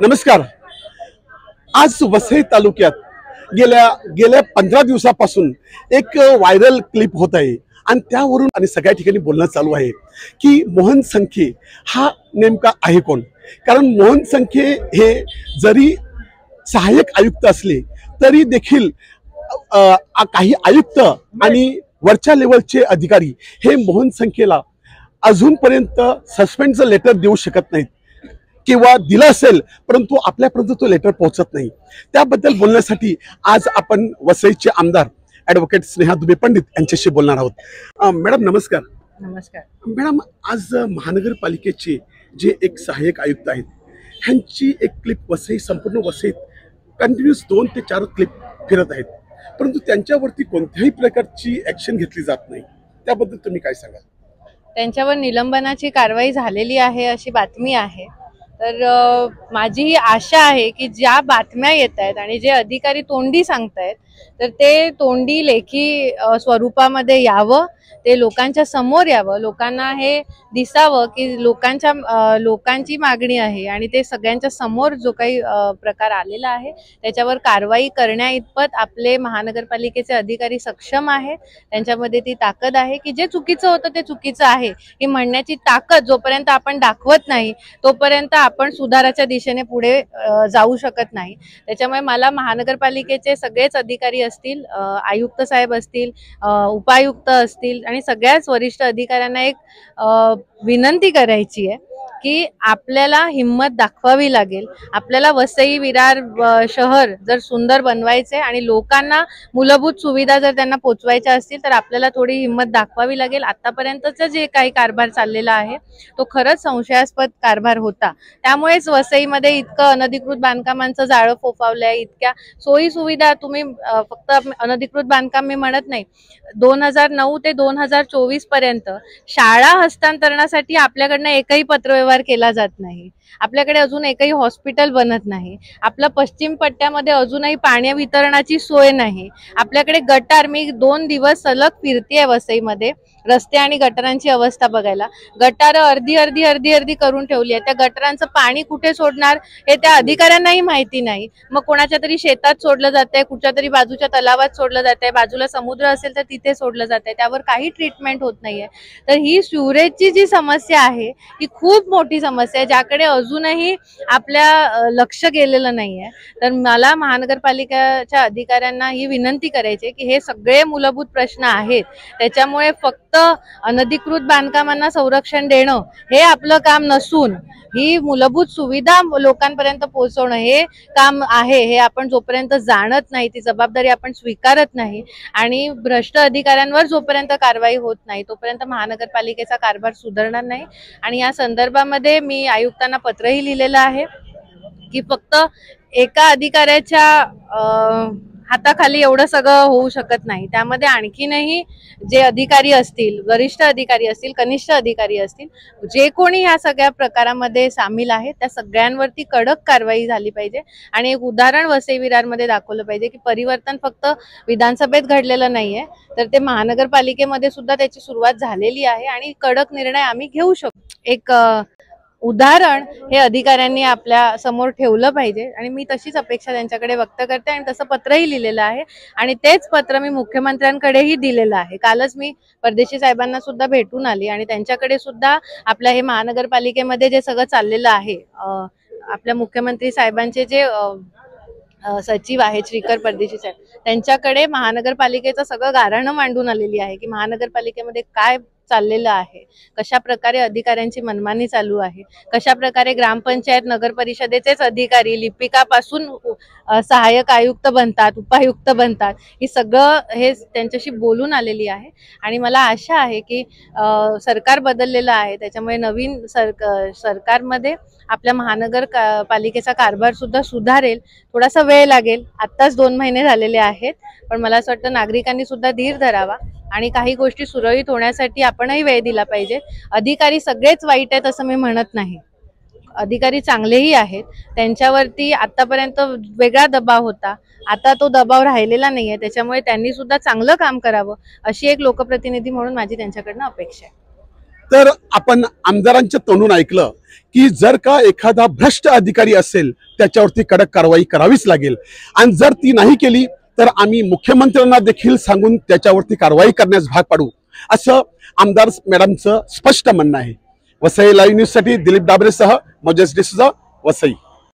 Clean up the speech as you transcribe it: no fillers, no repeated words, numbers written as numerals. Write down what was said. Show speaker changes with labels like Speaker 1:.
Speaker 1: नमस्कार। आज वसई तालुक्यात गेल्या गेल्या 15 दिवसापासून एक व्हायरल क्लिप होत आहे आणि त्यावरून आणि सगळ्या ठिकाणी बोलणं चालू आहे की मोहन संखे हा नेमका आहे कोण। कारण मोहन संखे हे जरी सहाय्यक आयुक्त असले तरी देखील काही आयुक्त आणि वरच्या लेवलचे अधिकारी हे मोहन संखेला अजूनपर्यंत सस्पेंडचं लेटर देऊ शकत नाहीत किंवा दिला असेल परंतु आपल्यापर्यंत तो लेटर पोहोचत नाही। त्याबद्दल बोलण्यासाठी आज आपण वसईचे आमदार ॲडव्होकेट स्नेहा दुबे पंडित यांच्याशी बोलणार आहोत। मॅडम नमस्कार।
Speaker 2: नमस्कार
Speaker 1: मॅडम, आज महानगरपालिकेचे जे एक सहाय्यक आयुक्त आहेत ह्यांची एक क्लिप वसई संपूर्ण वसईत कंटिन्यूस 2 ते 4 क्लिप फिरत आहेत, परंतु त्यांच्यावरती कोणत्याही प्रकारची ॲक्शन घेतली जात नाही। त्याबद्दल तुम्ही काय सांगाल?
Speaker 2: त्यांच्यावर निलंबनाची कारवाई झालेली आहे अशी बातमी आहे। तर माझी आशा आहे की ज्या बातम्या येत आहेत आणि जे अधिकारी तोंडी सांगतायत तर ते तोंडी लेखी स्वरूपामध्ये यावं, ते लोकांच्या समोर यावं, लोकांना हे दिसावं की लोकांची मागणी आहे आणि ते सगळ्यांच्या समोर जो काही प्रकार आलेला आहे त्याच्यावर कारवाई करण्याइतपत आपले महानगरपालिकेचे अधिकारी सक्षम आहेत। त्यांच्यामध्ये ती ताकद आहे की जे चुकीचं होतं ते चुकीचं आहे ही म्हणण्याची ताकद जोपर्यंत आपण दाखवत नाही तोपर्यंत आपण सुधाराच्या दिशेने पुढे जाऊ शकत नाही। त्याच्यामुळे मला महानगरपालिकेचे सगळेच अधिकारी असतील, आयुक्त साहेब असतील, उपायुक्त असतील आणि सगळ्याच वरिष्ठ अधिकाऱ्यांना एक विनंती करायची आहे की आपल्याला हिम्मत दाखवावी लागेल। आपल्याला वसई विरार शहर जर सुंदर बनवायचे आणि लोकांना मूलभूत सुविधा जर त्यांना पोचवायच्या असतील तर आपल्याला थोडी हिम्मत दाखवावी लागेल। आतापर्यंतचा जे काही कारभार चाललेला आहे तो खरंच संशयास्पद कारभार होता, त्यामुळेच वसईमध्ये इतकं अनधिकृत बांधकामांचं जाळं फोफावलंय, इतक्या सोयी सुविधा तुम्ही फक्त अनधिकृत बांधकाम मी म्हणत नाही, 2009 ते 2024 पर्यंत शाळा हस्तांतरणासाठी आपल्याकडनं एकही पत्रव्यवहार केला जात नाही, आपल्याकडे अजून एकही हॉस्पिटल बनत नाही, आपल्या पश्चिम पट्ट्यामध्ये अजूनही पाणी वितरणाची सोय नाही, आपल्याकडे गटार, मी 2 दिवस सलग फिरतेय वसईमध्ये रस्ते आणि गटारांची अवस्था बघायला, गटार अर्धी करून ठेवली आहे। त्या गटारांचं पाणी कुठे सोडणार हे त्या अधिकाऱ्यांनाही माहिती नाही। मग कोणाच्या तरी शेतात सोडलं जातंय, कुठच्या तरी बाजूच्या तलावात सोडलं जातंय, बाजूला समुद्र असेल तर तिथे सोडलं जातंय, त्यावर काही ट्रीटमेंट होत नाहीये। तर ही स्युरेजची जी समस्या आहे ही खूप मोठी समस्या आहे ज्याकडे अजूनही आपल्या लक्ष गेलेलं नाहीये। तर मला महानगरपालिकेच्या अधिकाऱ्यांना ही विनंती करायची की हे सगळे मूलभूत प्रश्न आहेत, त्याच्यामुळे फक्त अनधिकृत बांधकामांना संरक्षण देणं हे आपलं काम नसून ही मूलभूत सुविधा लोकांपर्यंत पोहोचवणं हे काम आहे। हे आपण जोपर्यंत जाणत नाही, ती जबाबदारी आपण स्वीकारत नाही आणि भ्रष्ट अधिकाऱ्यांवर जोपर्यंत कारवाई होत नाही तोपर्यंत महानगरपालिकेचा कारभार सुधारणार नाही। आणि या संदर्भामध्ये मी आयुक्तांना पत्रही लिहिलेलं आहे की फक्त एका अधिकाऱ्याच्या हाताखाली एवढं सगळं होऊ शकत नाही, त्यामध्ये आणखीनही जे अधिकारी असतील, वरिष्ठ अधिकारी असतील, कनिष्ठ अधिकारी असतील, जे कोणी ह्या सगळ्या प्रकारामध्ये सामील आहेत त्या सगळ्यांवरती कडक कारवाई झाली पाहिजे। आणि एक उदाहरण वसई विरारमध्ये दाखवलं पाहिजे की परिवर्तन फक्त विधानसभेत घडलेलं नाहीये तर ते महानगरपालिकेमध्ये सुद्धा त्याची सुरुवात झालेली आहे आणि कडक निर्णय आम्ही घेऊ शकतो। एक उदाहरण हे अधिकाऱ्यांनी आपल्या समोर ठेवलं पाहिजे आणि मी तशीच अपेक्षा त्यांच्याकडे व्यक्त करते आणि तसं पत्रही लिहिलेलं आहे आणि तेच पत्र मी मुख्यमंत्र्यांकडेही दिलेलं आहे। कालच मी परदेशी साहेबांना सुद्धा भेटून आली आणि त्यांच्याकडे सुद्धा आपल्या हे महानगरपालिकेमध्ये जे सगळं चाललेलं आहे, आपल्या मुख्यमंत्री साहेबांचे जे सचिव आहेत श्रीकर परदेशी साहेब, त्यांच्याकडे महानगरपालिकेचं सगळं गाऱ्हाणं मांडून आलेली आहे की महानगरपालिकेमध्ये काय चाललेलं आहे, कशा प्रकारे अधिकाऱ्यांची मनमानी चालू आहे, कशा प्रकारे ग्रामपंचायत नगर परिषदेचेच अधिकारी लिपिकापासून सहाय्यक आयुक्त बनतात, उपायुक्त बनतात, ही सगळं हे त्यांच्याशी बोलून आलेली आहे। आणि मला आशा आहे की सरकार बदललेलं आहे, त्याच्यामुळे नवीन सरकारमध्ये आपल्या महानगरपालिकेचा कारभार सुद्धा सुधारेल। थोडासा वेळ लागेल, आत्ताच 2 महिने झालेले आहेत, पण मला असं वाटतं नागरिकांनी सुद्धा धीर धरावा आणि काही गोष्टी सुरळीत होण्यासाठी आपणही वेळ दिला पाहिजे। अधिकारी सगळेच वाईट आहेत असं मी म्हणत नाही, अधिकारी चांगलेही आहेत, त्यांच्यावरती आतापर्यंत वेगळा दबाव होता, आता तो दबाव राहिलेला नाहीये, त्याच्यामुळे त्यांनी सुद्धा चांगलं काम करावं अशी एक लोकप्रतिनिधी म्हणून माझी त्यांच्याकडनं अपेक्षा आहे।
Speaker 1: तर आपण आमदारांच्या तोंडून ऐकलं की जर का एखादा भ्रष्ट अधिकारी असेल त्याच्यावरती कडक कारवाई करावीच लागेल, आणि जर ती नाही केली तर आम्ही मुख्यमंत्र्यांना देखील सांगून त्याच्यावरती कारवाई करण्यास भाग पाडू, असं आमदार मॅडमचं स्पष्ट म्हणणं आहे. वसई लाईव्ह न्यूजसाठी दिलीप डाबरेसह मोजेस डिसूजा, वसई.